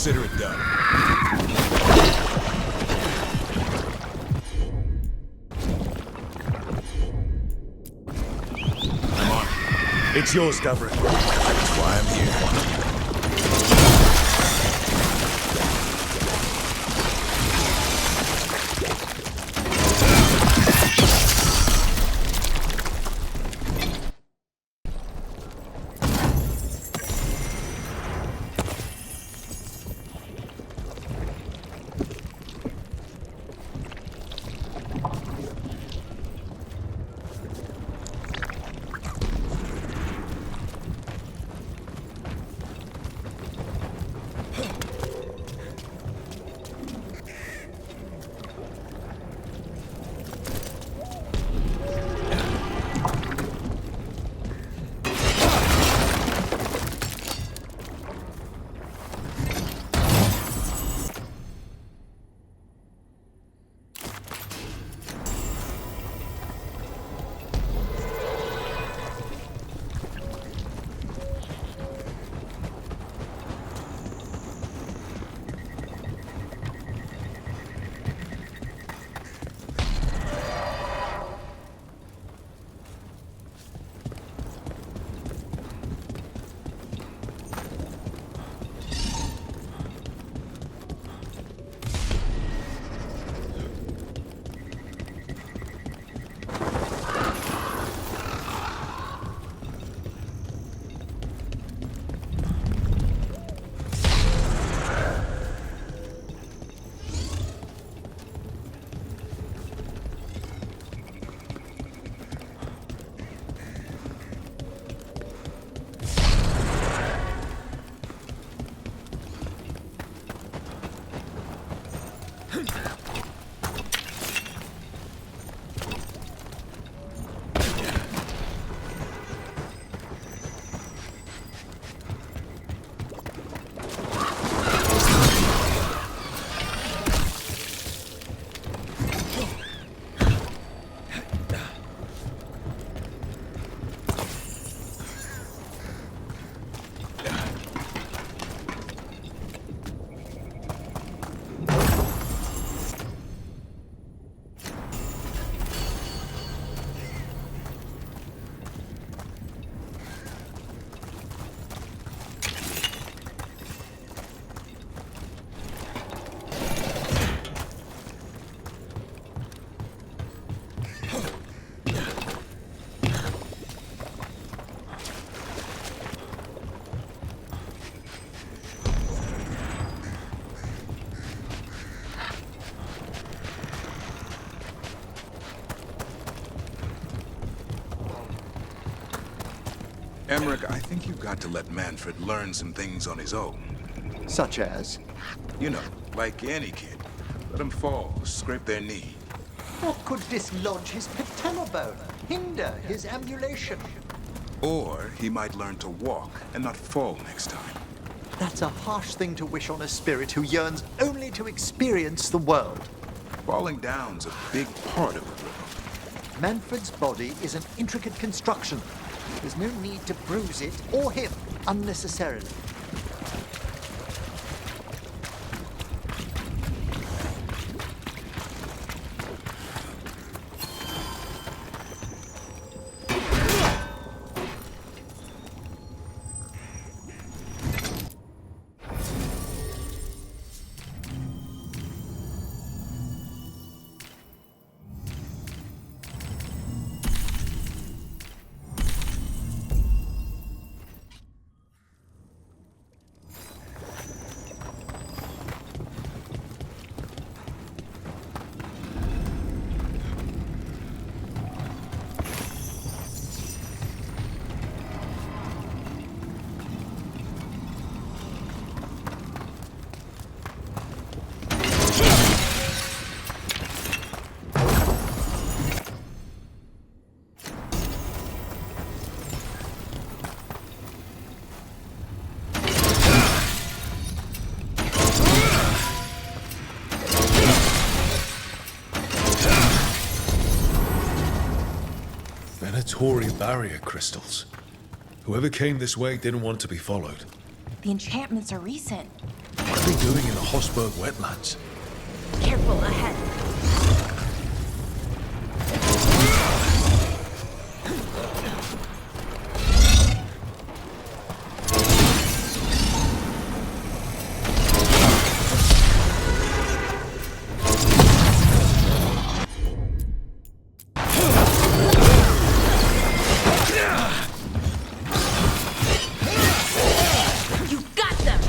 Consider it done. I'm on it. It's yours, Governor. That's why I'm here. Emmerich, I think you've got to let Manfred learn some things on his own. Such as? You know, like any kid. Let them fall, scrape their knee. What could dislodge his patella bone, hinder his ambulation? Or he might learn to walk and not fall next time. That's a harsh thing to wish on a spirit who yearns only to experience the world. Falling down's a big part of the riddle. Manfred's body is an intricate construction. There's no need to bruise it, or him, unnecessarily. Venatori barrier crystals. Whoever came this way didn't want to be followed. The enchantments are recent. they doing in the Hosberg Wetlands? Careful ahead. You got them!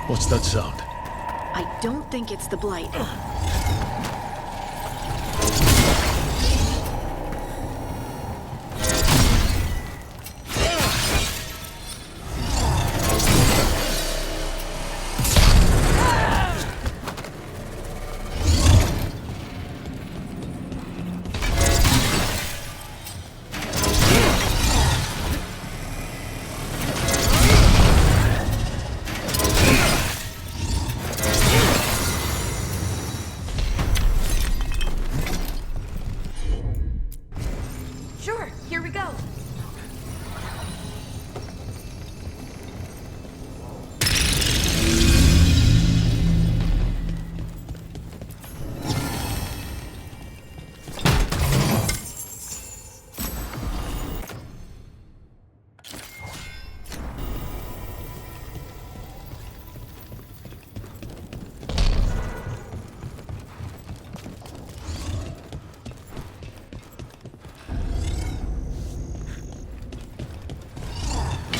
What's that sound? I don't think it's the Blight. Sure, here we go.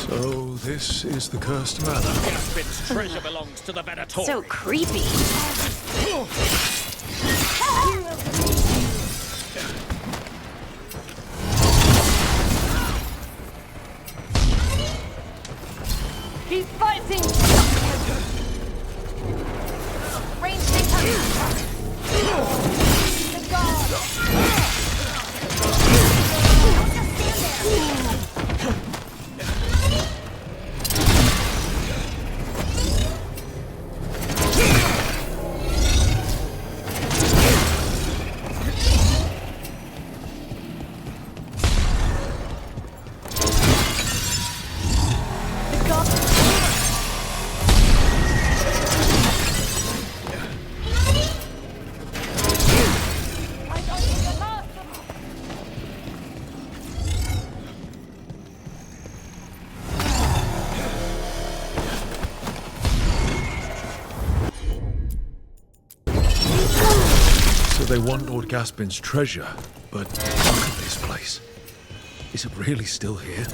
So, this is the cursed manor. Gaspin's treasure belongs to the Venator. So creepy. He's fighting! Range taker! The god! Don't just stand there! So they want Lord Gaspin's treasure, but look at this place. Is it really still here?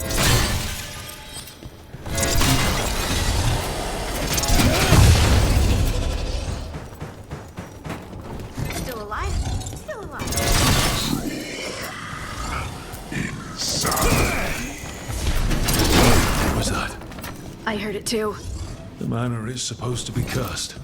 Still alive? Still alive. What was that? I heard it too. The manor is supposed to be cursed.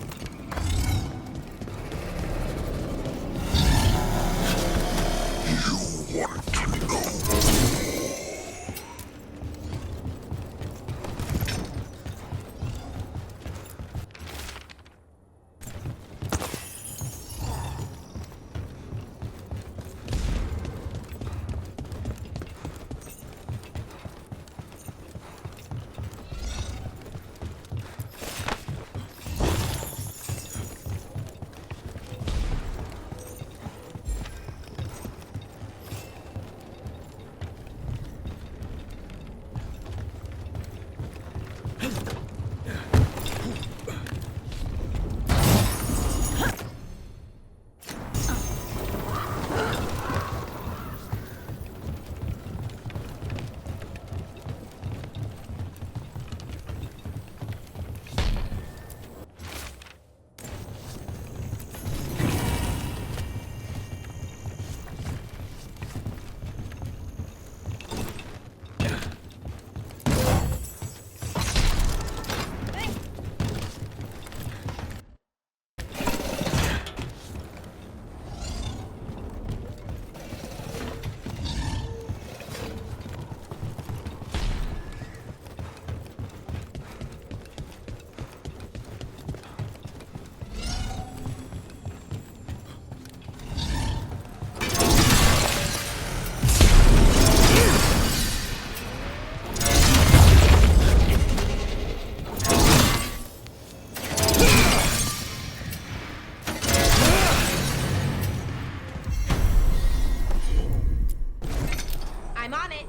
I'm on it.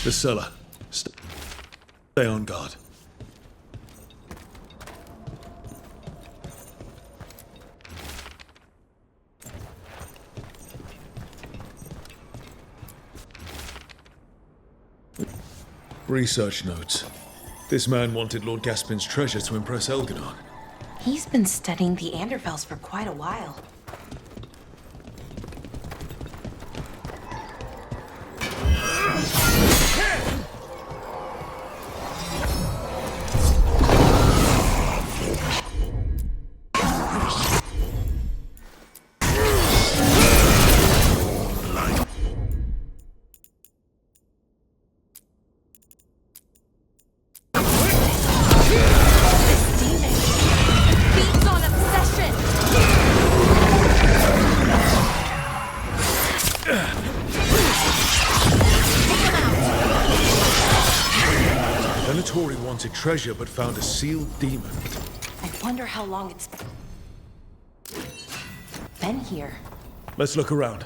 The cellar. Stay on guard. Research notes. This man wanted Lord Gaspin's treasure to impress Elganon. He's been studying the Anderfels for quite a while. Feeds on obsession. Venatori wanted treasure but found a sealed demon. I wonder how long it's been here. Let's look around.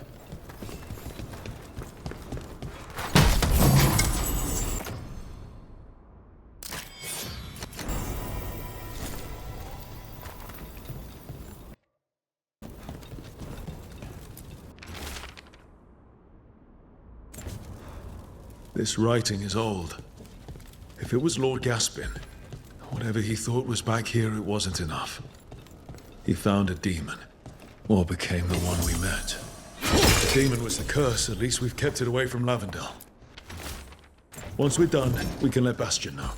This writing is old. If it was Lord Gaspin, whatever he thought was back here, it wasn't enough. He found a demon, or became the one we met. If the demon was the curse, at least we've kept it away from Lavendel. Once we're done, we can let Bastion know.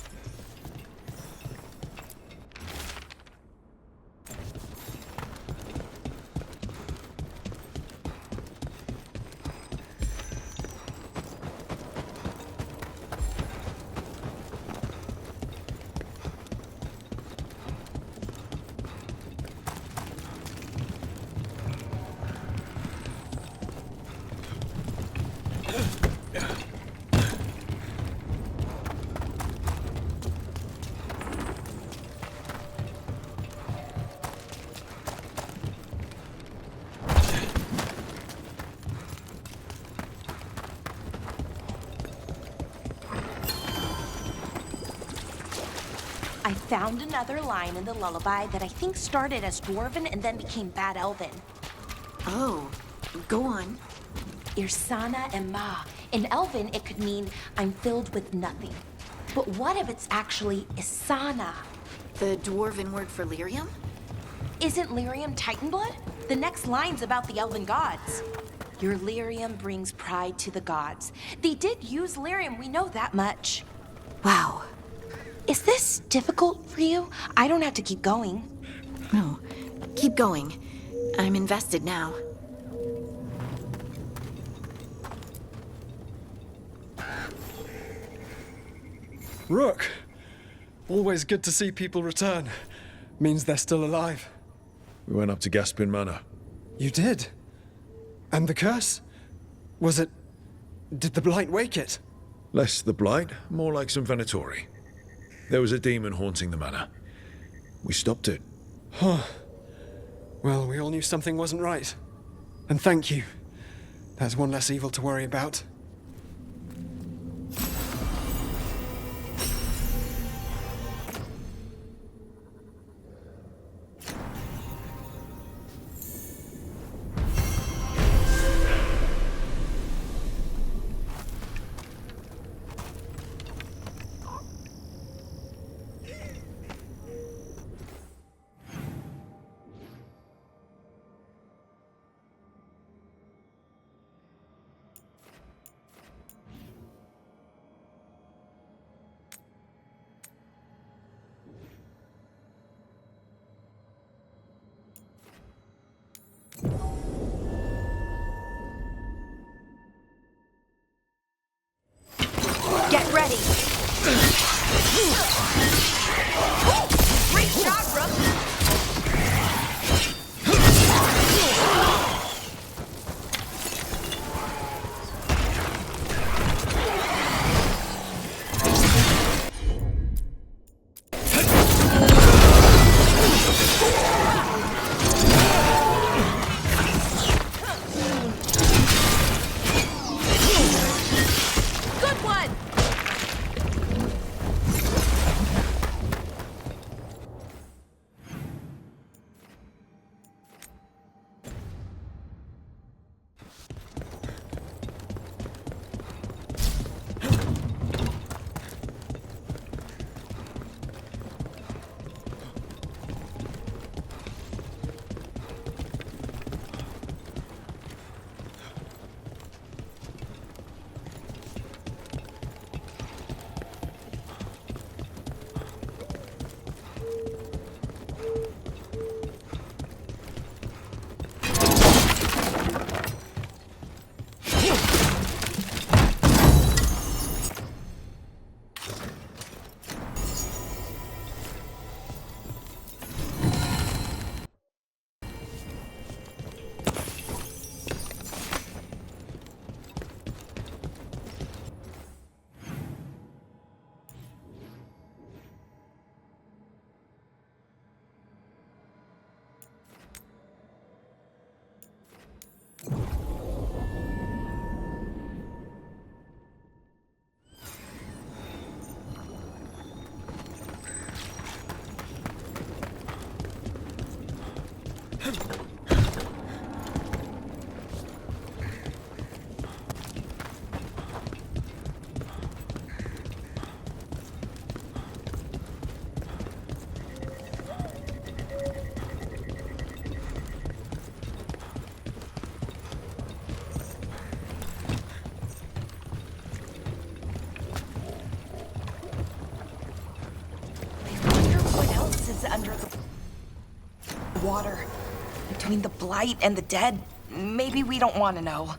I found another line in the lullaby that I think started as Dwarven and then became Bad Elven. Oh, go on. Irsana and Ma. In Elven, it could mean I'm filled with nothing. But what if it's actually Isana? The dwarven word for lyrium? Isn't lyrium Titan blood? The next line's about the elven gods. Your lyrium brings pride to the gods. They did use lyrium, we know that much. Wow. Is this difficult for you? I don't have to keep going. No, keep going. I'm invested now. Rook! Always good to see people return. Means they're still alive. We went up to Gaspin Manor. You did? And the curse? Was it... Did the Blight wake it? Less the Blight, more like some Venatori. There was a demon haunting the manor. We stopped it. Huh. Well, we all knew something wasn't right. And thank you. That's one less evil to worry about. is under the water. Between the Blight and the dead, maybe we don't want to know.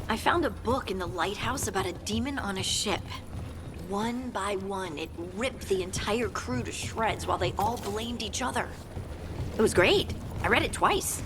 I found a book in the lighthouse about a demon on a ship. One by one, it ripped the entire crew to shreds while they all blamed each other. It was great. I read it twice.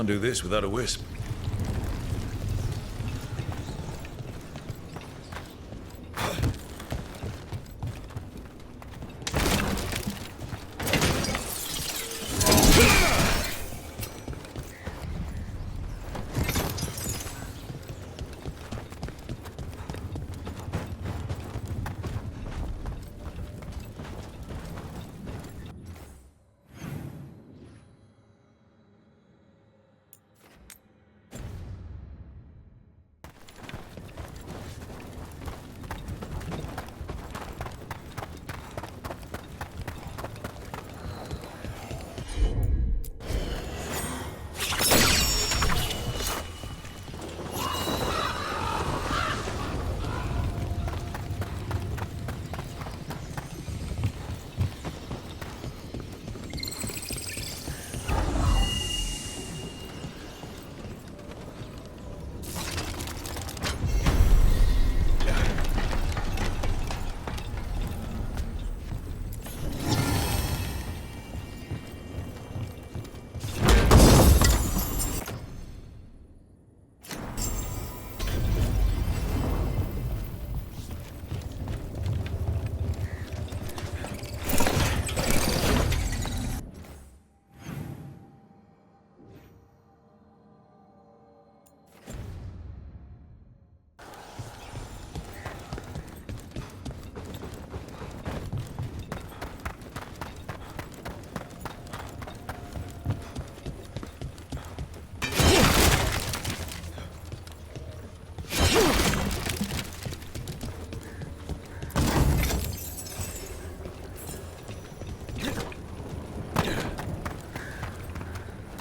Can't do this without a wisp.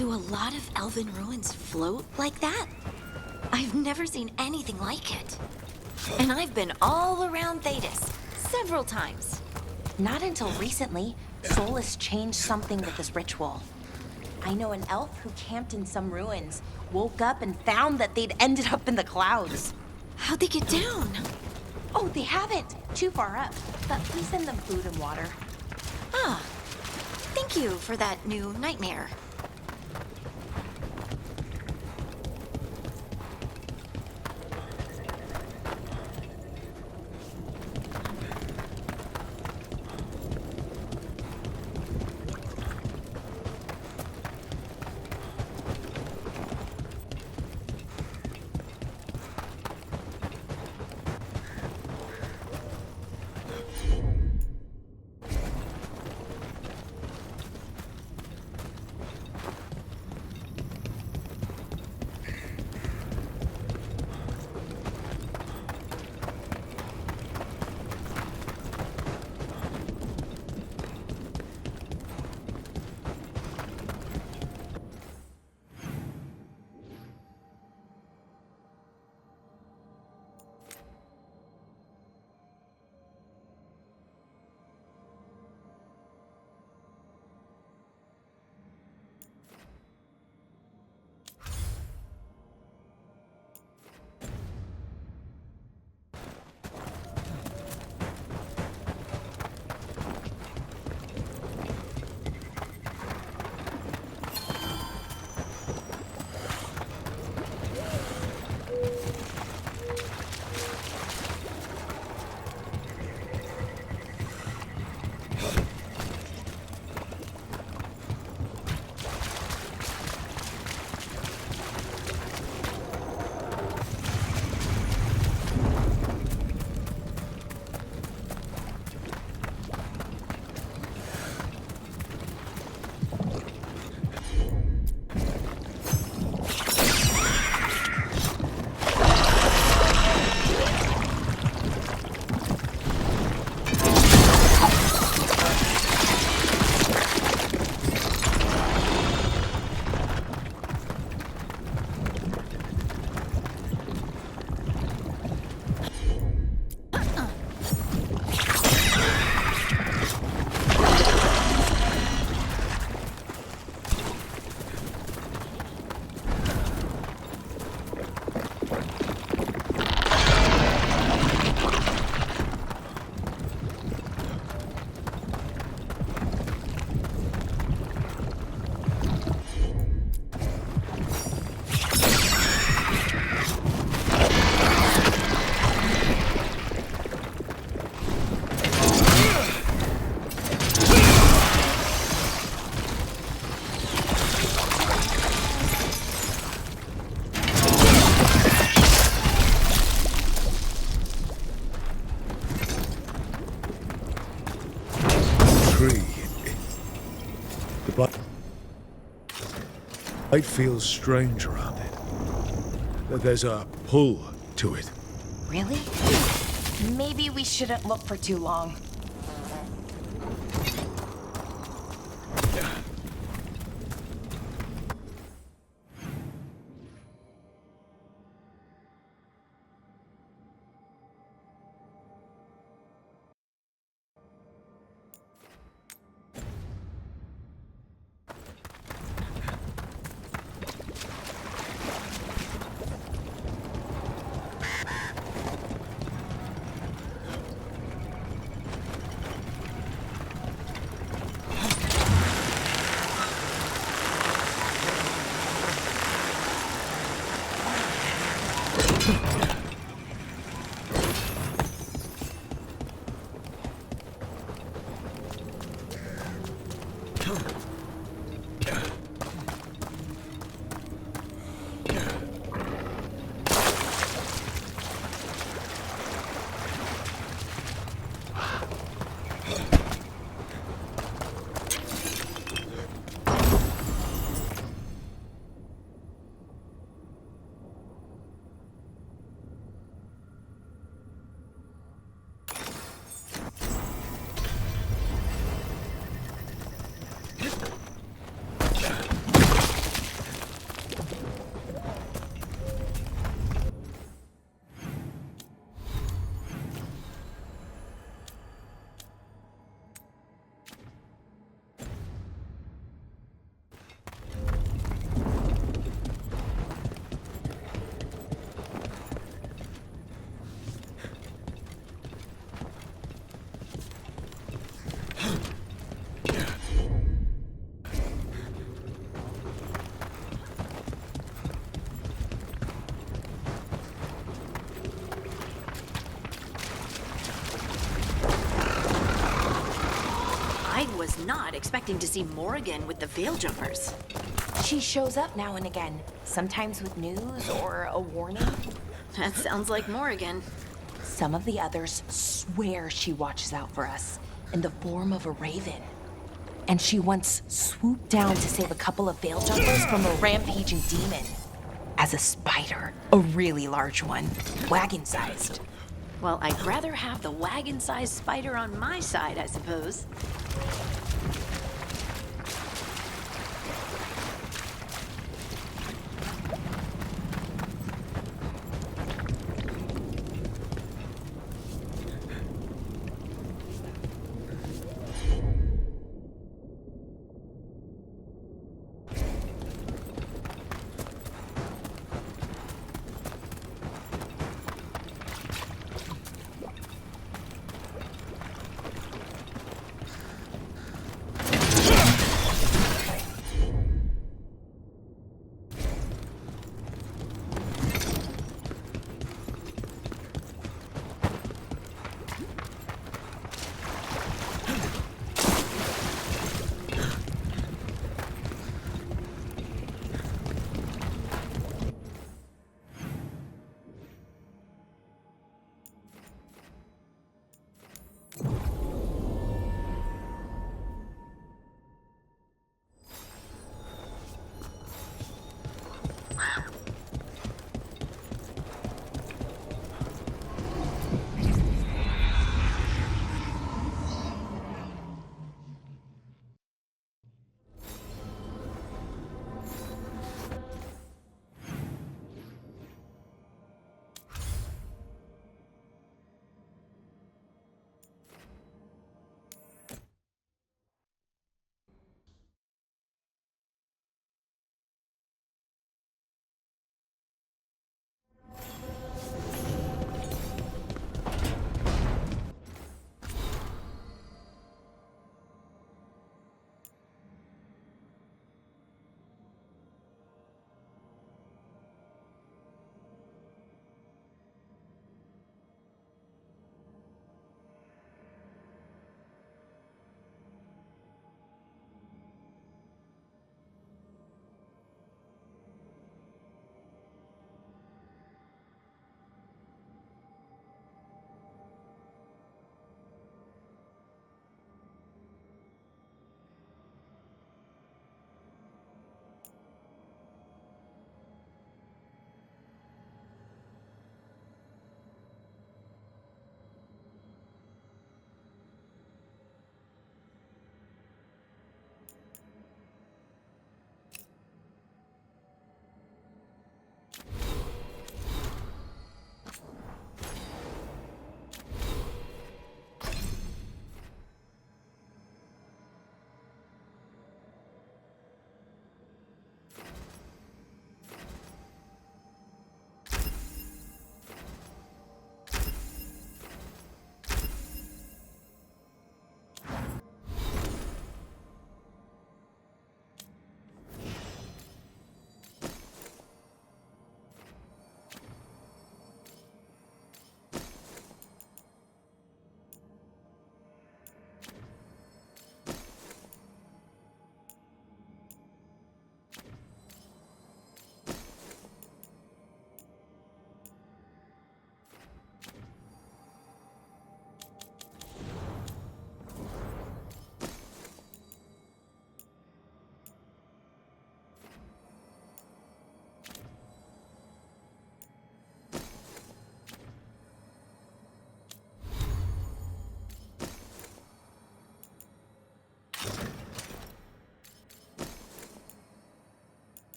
Do a lot of elven ruins float like that? I've never seen anything like it. And I've been all around Thetis several times. Not until recently, Solus changed something with this ritual. I know an elf who camped in some ruins, woke up and found that they'd ended up in the clouds. How'd they get down? Oh, they haven't. Too far up. But please send them food and water. Ah, thank you for that new nightmare. It feels strange around it. There's a pull to it. Really? Maybe we shouldn't look for too long. I was not expecting to see Morrigan with the Veil Jumpers. She shows up now and again, sometimes with news or a warning. That sounds like Morrigan. Some of the others swear she watches out for us in the form of a raven. And she once swooped down to save a couple of Veil Jumpers from a rampaging demon. As a spider, a really large one, wagon-sized. Well, I'd rather have the wagon-sized spider on my side, I suppose.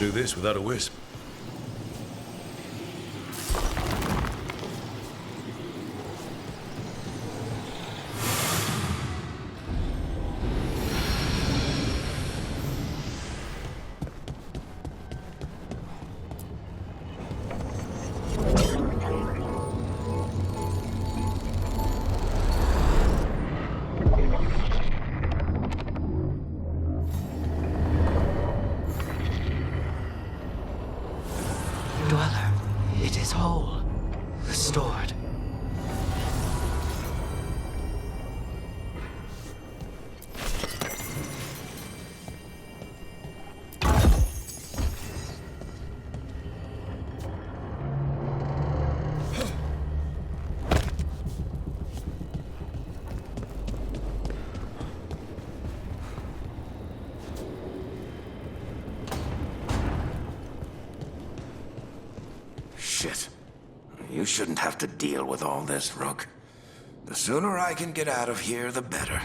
do this without a wisp. Dweller, it is whole, restored. Shit. You shouldn't have to deal with all this, Rook. The sooner I can get out of here, the better.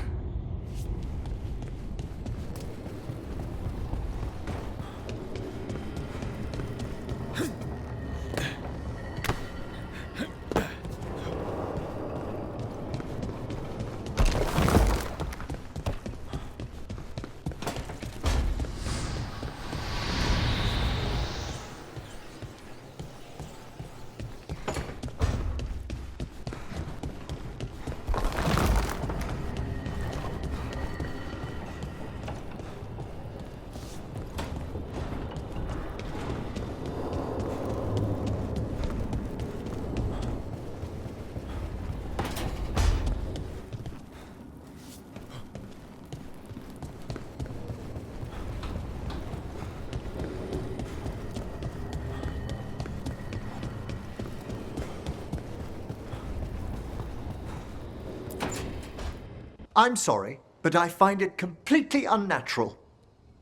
I'm sorry, but I find it completely unnatural.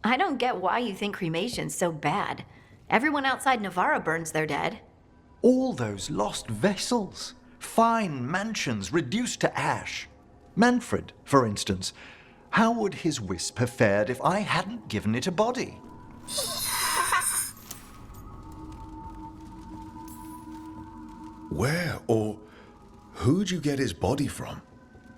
I don't get why you think cremation's so bad. Everyone outside Navarra burns their dead. All those lost vessels, fine mansions reduced to ash. Manfred, for instance, how would his wisp have fared if I hadn't given it a body? Where or who'd you get his body from?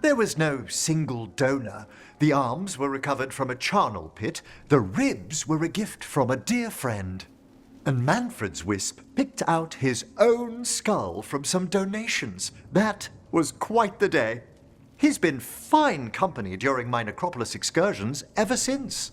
There was no single donor. The arms were recovered from a charnel pit. The ribs were a gift from a dear friend. And Manfred's wisp picked out his own skull from some donations. That was quite the day. He's been fine company during my necropolis excursions ever since.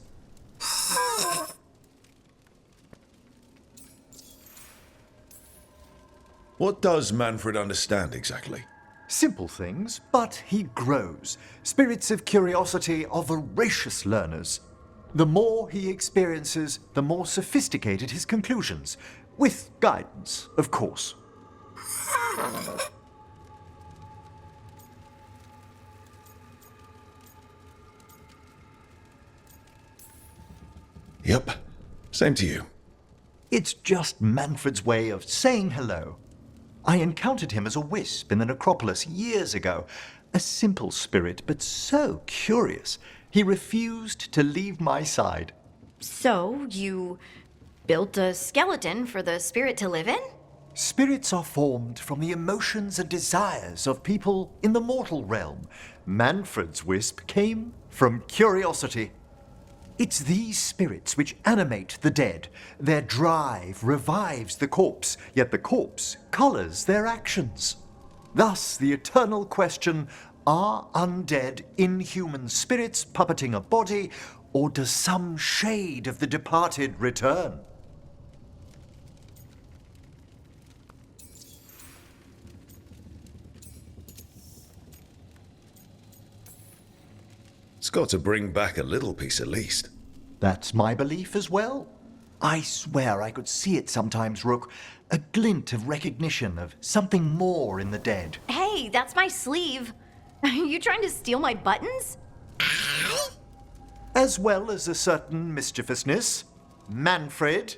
What does Manfred understand exactly? Simple things, but he grows. Spirits of curiosity are voracious learners. The more he experiences, the more sophisticated his conclusions. With guidance, of course. Yep. Same to you. It's just Manfred's way of saying hello. I encountered him as a wisp in the necropolis years ago. A simple spirit, but so curious. He refused to leave my side. So, you built a skeleton for the spirit to live in? Spirits are formed from the emotions and desires of people in the mortal realm. Manfred's wisp came from curiosity. It's these spirits which animate the dead. Their drive revives the corpse, yet the corpse colors their actions. Thus, the eternal question, are undead, inhuman spirits puppeting a body, or does some shade of the departed return? It's got to bring back a little piece at least. That's my belief as well. I swear I could see it sometimes, Rook. A glint of recognition of something more in the dead. Hey, that's my sleeve. Are you trying to steal my buttons? As well as a certain mischievousness. Manfred.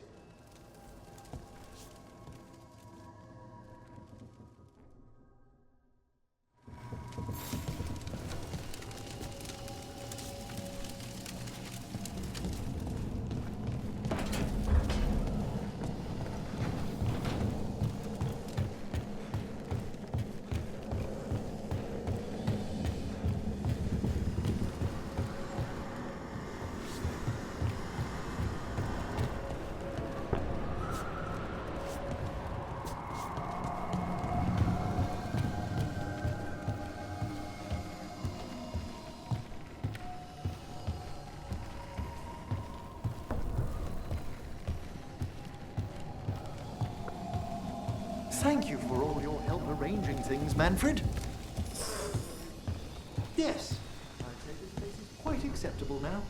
Thank you for all your help arranging things, Manfred. Yes, I'd say this place is quite acceptable now.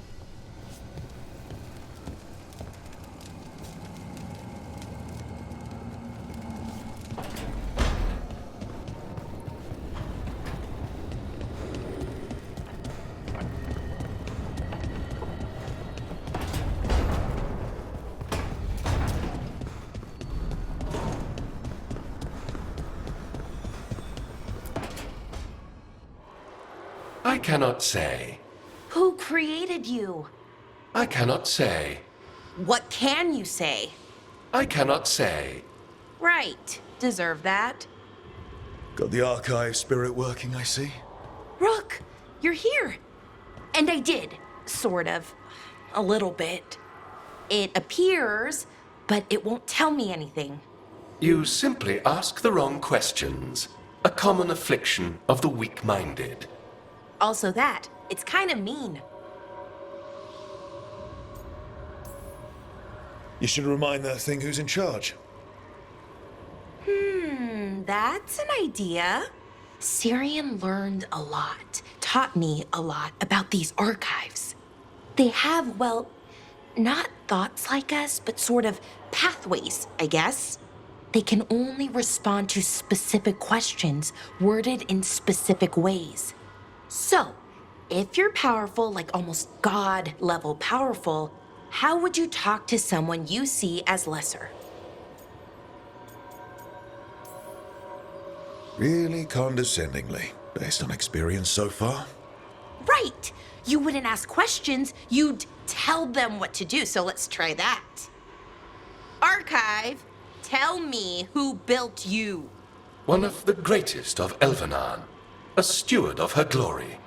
I cannot say. Who created you? I cannot say. What can you say? I cannot say. Right. Deserve that. Got the archive spirit working, I see. Rook, you're here. And I did, sort of. A little bit. It appears, but it won't tell me anything. You simply ask the wrong questions. A common affliction of the weak-minded. Also that, it's kind of mean. You should remind that thing who's in charge. That's an idea. Syrian learned a lot, taught me a lot about these archives. They have, well, not thoughts like us, but sort of pathways, I guess. They can only respond to specific questions worded in specific ways. So, if you're powerful, like almost God-level powerful, how would you talk to someone you see as lesser? Really condescendingly, based on experience so far. Right! You wouldn't ask questions, you'd tell them what to do, so let's try that. Archive, tell me who built you. One of the greatest of Elvenan. A steward of her glory.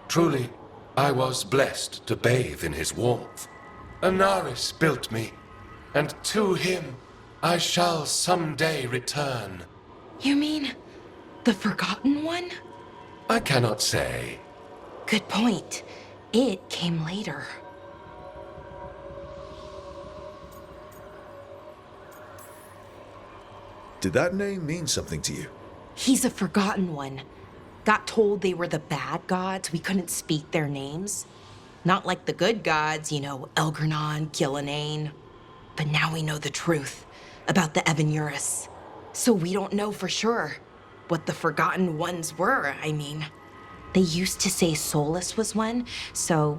Truly, I was blessed to bathe in his warmth. Anaris built me, and to him I shall someday return. You mean the Forgotten One? I cannot say. Good point. It came later. Did that name mean something to you? He's a Forgotten One. Got told they were the bad gods. We couldn't speak their names. Not like the good gods, you know, Elgernon, Gillinane. But now we know the truth about the Evanuris. So we don't know for sure what the Forgotten Ones were, I mean. They used to say Solus was one, so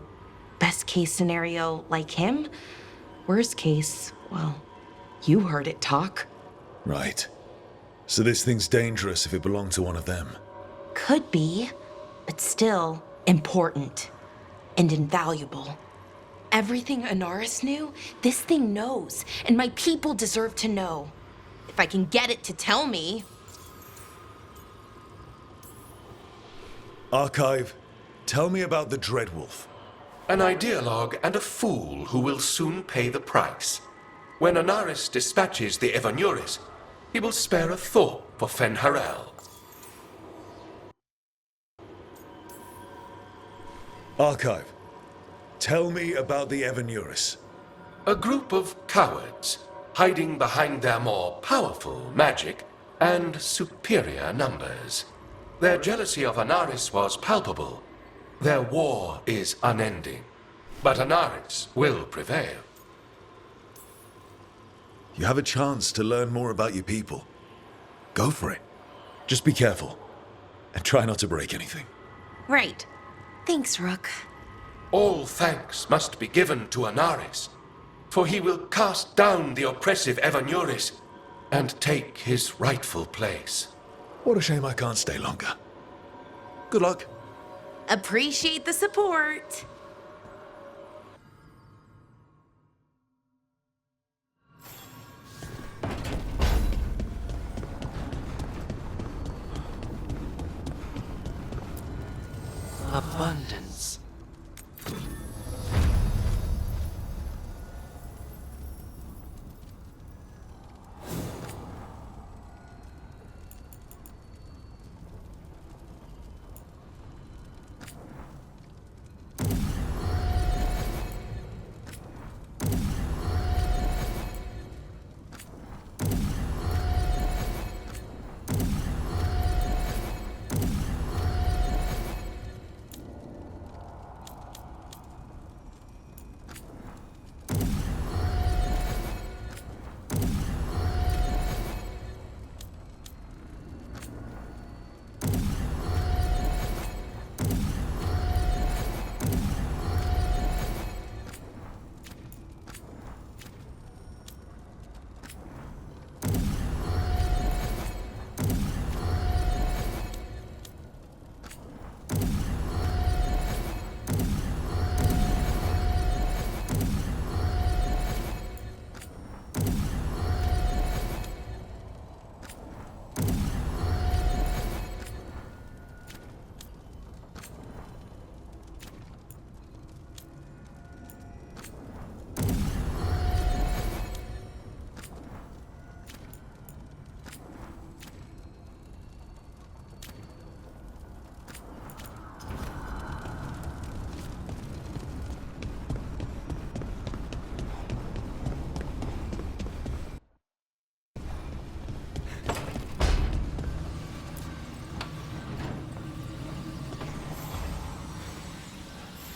best case scenario like him. Worst case, well, you heard it talk. Right. So this thing's dangerous if it belonged to one of them. Could be, but still important and invaluable. Everything Anaris knew, this thing knows, and my people deserve to know. If I can get it to tell me. Archive, tell me about the Dreadwolf. An ideologue and a fool who will soon pay the price. When Anaris dispatches the Evanuris, he will spare a thought for Fen'Harel. Archive, tell me about the Evanuris. A group of cowards, hiding behind their more powerful magic and superior numbers. Their jealousy of Anaris was palpable. Their war is unending. But Anaris will prevail. You have a chance to learn more about your people. Go for it. Just be careful. And try not to break anything. Right. Thanks, Rook. All thanks must be given to Anaris, for he will cast down the oppressive Evanuris and take his rightful place. What a shame I can't stay longer. Good luck. Appreciate the support. Abundance.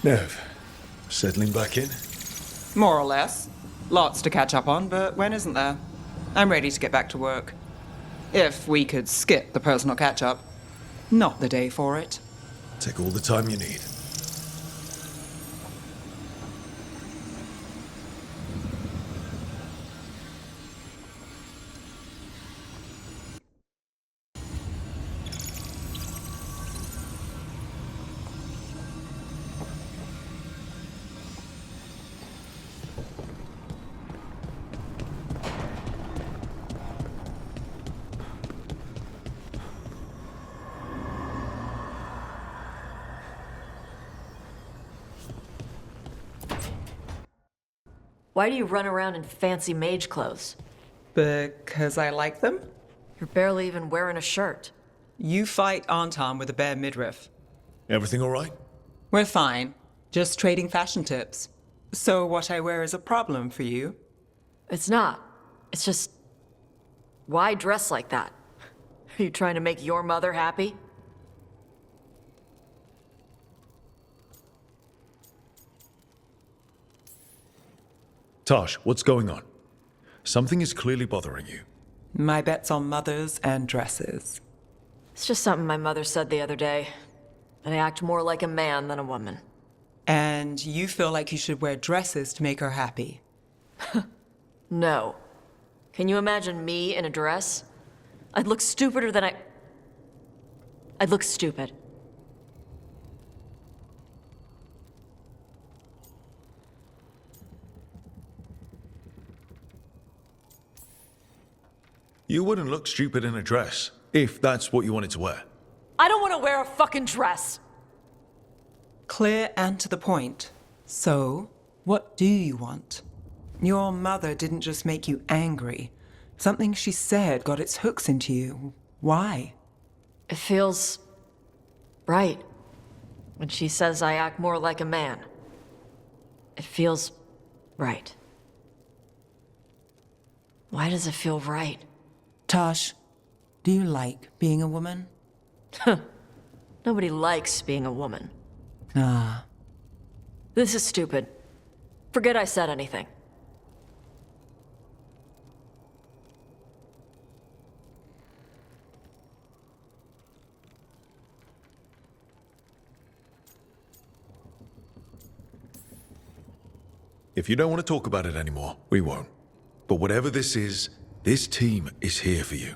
Nev, settling back in? More or less. Lots to catch up on, but when isn't there? I'm ready to get back to work. If we could skip the personal catch-up. Not the day for it. Take all the time you need. Why do you run around in fancy mage clothes? Because I like them? You're barely even wearing a shirt. You fight Anton with a bare midriff. Everything all right? We're fine. Just trading fashion tips. So what I wear is a problem for you? It's not. It's just... Why dress like that? Are you trying to make your mother happy? Tosh, what's going on? Something is clearly bothering you. My bet's on mothers and dresses. It's just something my mother said the other day. That I act more like a man than a woman. And you feel like you should wear dresses to make her happy? No. Can you imagine me in a dress? I'd look stupider than I'd look stupid. You wouldn't look stupid in a dress, if that's what you wanted to wear. I don't want to wear a fucking dress! Clear and to the point. So, what do you want? Your mother didn't just make you angry. Something she said got its hooks into you. Why? It feels... right. When she says I act more like a man. It feels... right. Why does it feel right? Tosh, do you like being a woman? Nobody likes being a woman. Ah. This is stupid. Forget I said anything. If you don't want to talk about it anymore, we won't. But whatever this is, this team is here for you.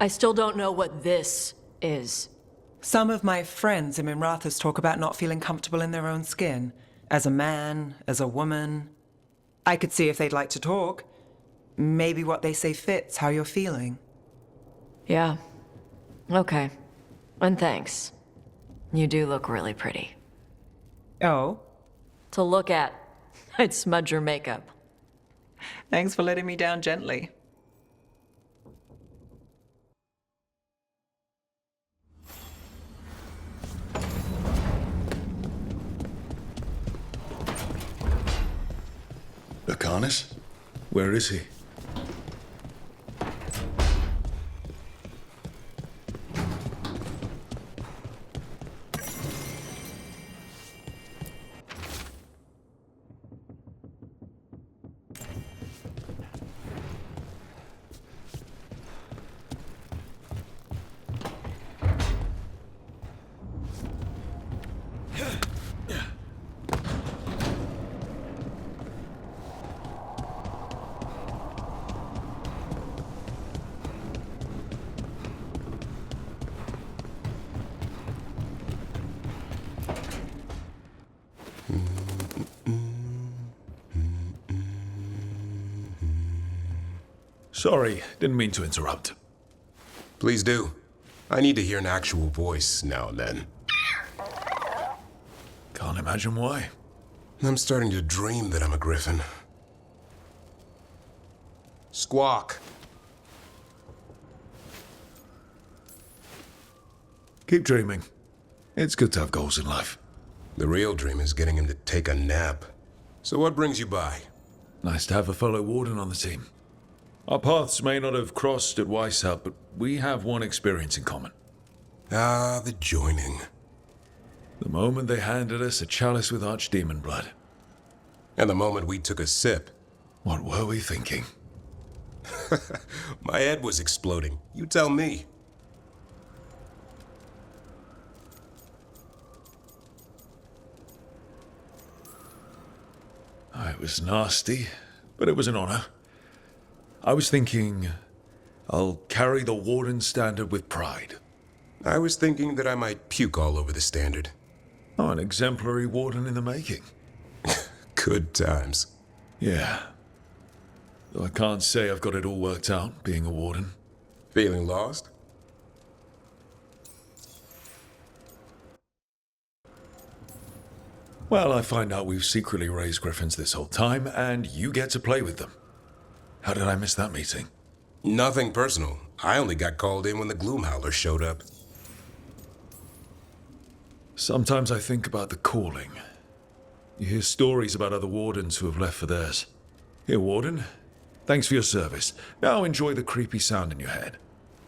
I still don't know what this is. Some of my friends in Minrathous talk about not feeling comfortable in their own skin. As a man, as a woman. I could see if they'd like to talk. Maybe what they say fits how you're feeling. Yeah. Okay. And thanks. You do look really pretty. Oh? To look at, I'd smudge your makeup. Thanks for letting me down gently. Lacanis? Where is he? Sorry, didn't mean to interrupt. Please do. I need to hear an actual voice now and then. Can't imagine why. I'm starting to dream that I'm a griffin. Squawk. Keep dreaming. It's good to have goals in life. The real dream is getting him to take a nap. So what brings you by? Nice to have a fellow warden on the team. Our paths may not have crossed at Weishaupt, but we have one experience in common. Ah, the joining. The moment they handed us a chalice with archdemon blood. And the moment we took a sip. What were we thinking? My head was exploding. You tell me. It was nasty, but it was an honor. I was thinking, I'll carry the Warden standard with pride. I was thinking that I might puke all over the standard. Oh, an exemplary Warden in the making. Good times. Yeah. Though I can't say I've got it all worked out, being a Warden. Feeling lost? Well, I find out we've secretly raised griffins this whole time, and you get to play with them. How did I miss that meeting? Nothing personal. I only got called in when the Gloomhowler showed up. Sometimes I think about the calling. You hear stories about other Wardens who have left for theirs. Here, Warden. Thanks for your service. Now enjoy the creepy sound in your head.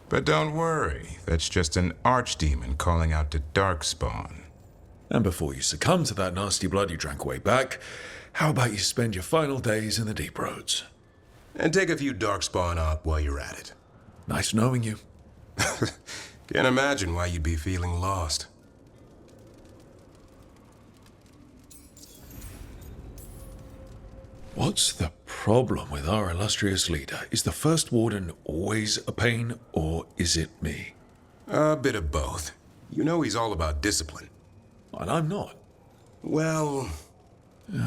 But don't worry, that's just an archdemon calling out to Darkspawn. And before you succumb to that nasty blood you drank way back, how about you spend your final days in the Deep Roads? And take a few Darkspawn up while you're at it. Nice knowing you. Can't imagine why you'd be feeling lost. What's the problem with our illustrious leader? Is the First Warden always a pain, or is it me? A bit of both. You know he's all about discipline. And I'm not. Well...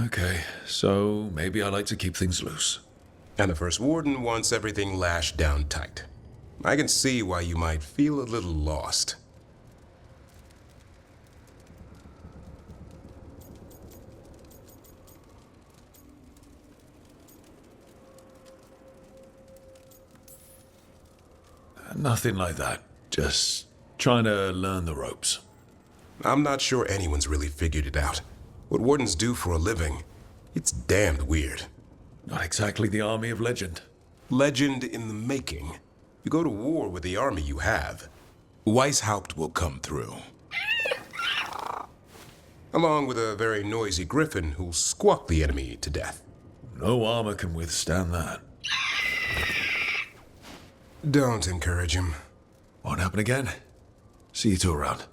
Okay, so maybe I like to keep things loose. And the First Warden wants everything lashed down tight. I can see why you might feel a little lost. Nothing like that. Just trying to learn the ropes. I'm not sure anyone's really figured it out. What wardens do for a living, it's damned weird. Not exactly the army of legend. Legend in the making. You go to war with the army you have. Weishaupt will come through. Along with a very noisy griffin who'll squawk the enemy to death. No armor can withstand that. Don't encourage him. Won't happen again. See you two around.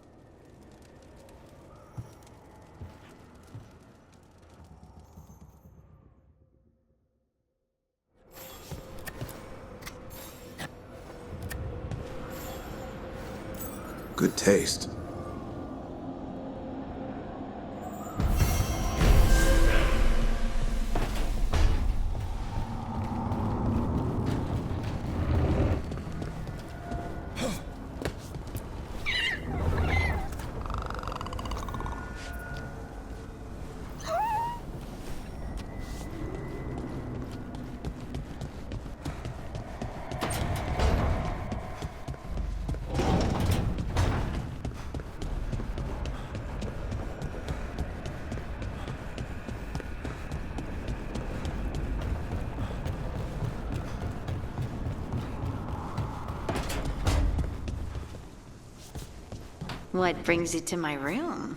Good taste. What brings you to my room?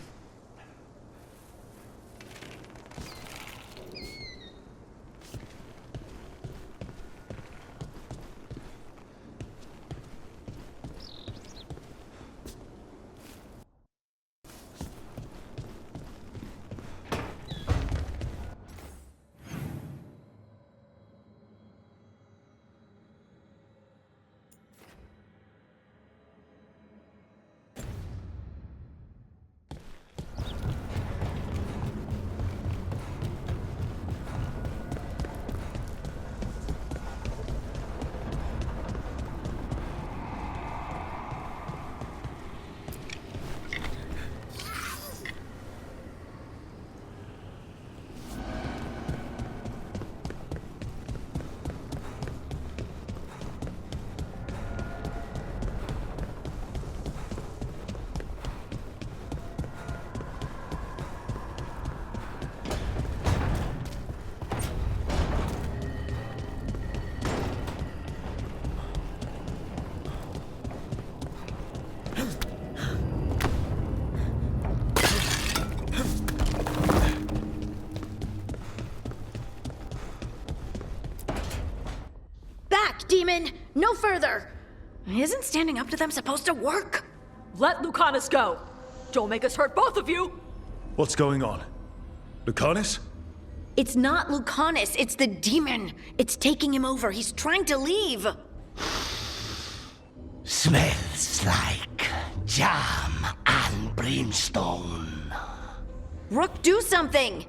demon! No further! Isn't standing up to them supposed to work? Let Lucanus go. Don't make us hurt both of you. What's going on? Lucanus? It's not Lucanus, it's the demon. It's taking him over. He's trying to leave. Smells like jam and brimstone. Rook, do something!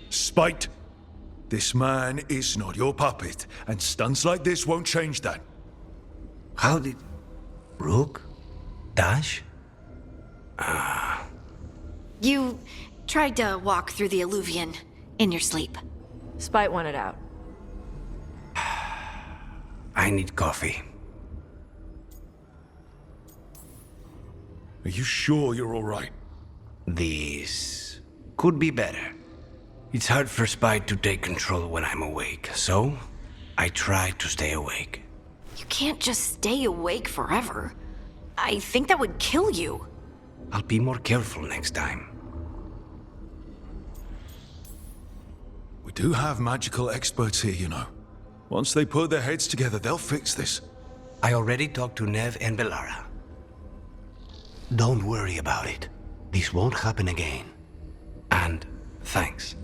Spite! This man is not your puppet, and stunts like this won't change that. How did... Rook? Dash? You tried to walk through the Alluvion in your sleep. Spite wanted out. I need coffee. Are you sure you're all right? This could be better. It's hard for Spite to take control when I'm awake, so I try to stay awake. You can't just stay awake forever. I think that would kill you. I'll be more careful next time. We do have magical experts here, you know. Once they put their heads together, they'll fix this. I already talked to Nev and Bellara. Don't worry about it. This won't happen again. And thanks.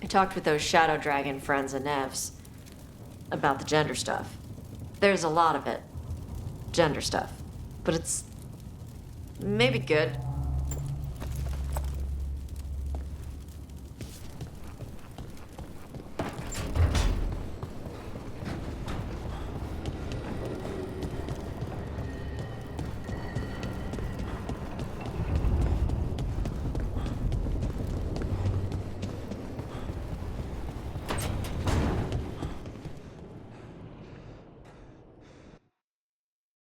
Talked with those Shadow Dragon friends of Nev's about the gender stuff. There's a lot of it. Gender stuff. But it's maybe good.